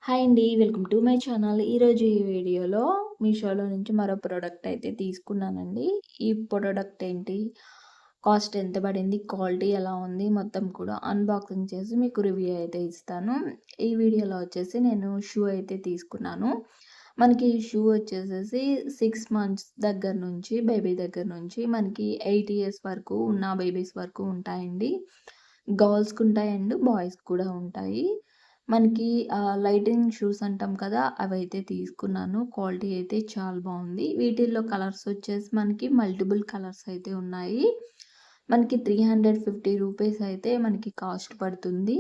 Hi అండి. Welcome to my channel. ఈరోజు ఈ వీడియోలో మీషోలో నుంచి మరో ప్రొడక్ట్ అయితే తీసుకున్నానండి. ఈ ప్రొడక్ట్ ఏంటి? కాస్ట్ ఎంత పడింది? క్వాలిటీ ఎలా ఉంది? మొత్తం కూడా అన్బాక్సింగ్ చేసి మీకు రివ్యూ అయితే ఇస్తాను. ఈ వీడియోలో వచ్చేసి నేను షూ అయితే తీసుకున్నాను. మనకి ఈ షూ వచ్చేసేసి 6 మంత్స్ దగ్గర నుంచి బేబీ దగ్గర నుంచి మనకి 8 ఇయర్స్ వరకు ఉన్న బేబీస్ వరకు ఉంటాయండి. గర్ల్స్‌కి ఉంటాయి అండ్ బాయ్స్‌కి కూడా ఉంటాయి. మనకి లైటింగ్ షూస్ అంటాం కదా! అవైతే తీసుకున్నాను. క్వాలిటీ అయితే చాలా బావుంది. వీటిల్లో కలర్స్ వచ్చేసి మనకి మల్టిపుల్ కలర్స్ అయితే ఉన్నాయి. మనకి 350 రూపీస్ అయితే మనకి కాస్ట్ పడుతుంది.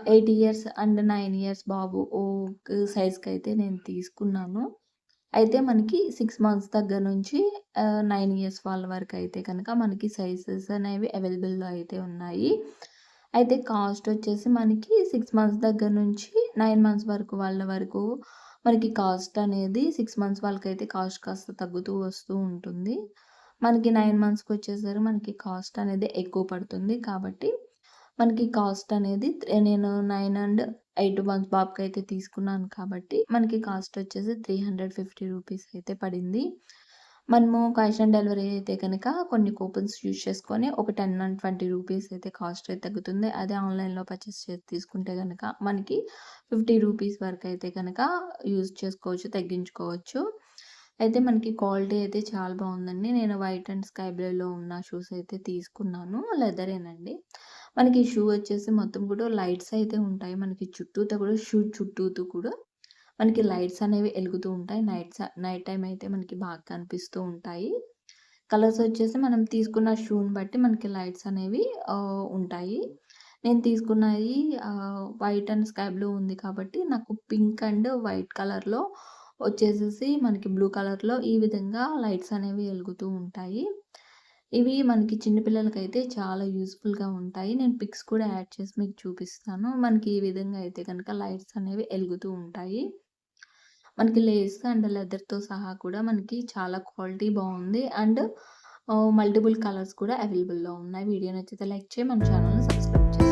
8 ఇయర్స్ అండ్ 9 ఇయర్స్ బాబు సైజ్‌కైతే నేను తీసుకున్నాను. అయితే మనకి 6 మంత్స్ దగ్గర నుంచి 9 ఇయర్స్ వాళ్ళ వరకైతే కనుక మనకి సైజెస్ అనేవి అవైలబుల్‌లో అయితే ఉన్నాయి. అయితే కాస్ట్ వచ్చేసి మనకి 6 మంత్స్ దగ్గర నుంచి 9 మంత్స్ వరకు వాళ్ళ వరకు మనకి కాస్ట్ అనేది 6 మంత్స్ వాళ్ళకైతే కాస్ట్ కాస్త తగ్గుతూ వస్తూ ఉంటుంది. మనకి 9 మంత్స్‌కొచ్చేసరికి మనకి కాస్ట్ అనేది ఎక్కువ పడుతుంది. కాబట్టి మనకి కాస్ట్ అనేది నేను 9 అండ్ 8 మంత్స్ బాబుకైతే తీసుకున్నాను కాబట్టి మనకి కాస్ట్ వచ్చేసి 350 రూపీస్ అయితే పడింది. మనము క్యాష్ ఆన్ డెలివరీ అయితే కనుక కొన్ని కూపన్స్ యూజ్ చేసుకొని ఒక 10 అండ్ 20 రూపీస్ అయితే కాస్ట్ అయితే తగ్గుతుంది. అదే ఆన్‌లైన్‌లో పర్చేస్ చేసి తీసుకుంటే గనక మనకి 50 రూపీస్ వరకైతే గనక యూజ్ చేసుకోవచ్చు, తగ్గించుకోవచ్చు. అయితే మనకి క్వాలిటీ అయితే చాలా బావుందండి. నేను వైట్ అండ్ స్కై బ్లూలో ఉన్న షూస్ అయితే తీసుకున్నాను. లెదరేనండి. మనకి షూ వచ్చేసి మొత్తం కూడా లైట్స్ అయితే ఉంటాయి. మనకి చుట్టూతా కూడా షూ చుట్టూతా కూడా మనకి లైట్స్ అనేవి ఎలుగుతూ ఉంటాయి. నైట్ టైమ్ అయితే మనకి బాగా కనిపిస్తూ ఉంటాయి. కలర్స్ వచ్చేసి మనం తీసుకున్న షూని బట్టి మనకి లైట్స్ అనేవి ఉంటాయి. నేను తీసుకున్నది వైట్ అండ్ స్కై బ్లూ ఉంది కాబట్టి నాకు పింక్ అండ్ వైట్ కలర్‌లో వచ్చేసేసి మనకి బ్లూ కలర్‌లో ఈ విధంగా లైట్స్ అనేవి ఎలుగుతూ ఉంటాయి. ఇవి మనకి చిన్న పిల్లలకైతే చాలా యూజ్‌ఫుల్‌గా ఉంటాయి. నేను పిక్స్ కూడా యాడ్ చేసి మీకు చూపిస్తాను. మనకి ఈ విధంగా అయితే గనక లైట్స్ అనేవి ఎలుగుతూ ఉంటాయి. మనకి లేస్ అండ్ లెదర్‌తో సహా కూడా మనకి చాలా క్వాలిటీ బావుంది. అండ్ మల్టిపుల్ కలర్స్ కూడా అవైలబుల్‌లో ఉన్నాయి. వీడియో నచ్చితే లైక్ చేయి. మన ఛానెల్‌ని సబ్స్క్రైబ్ చేయి.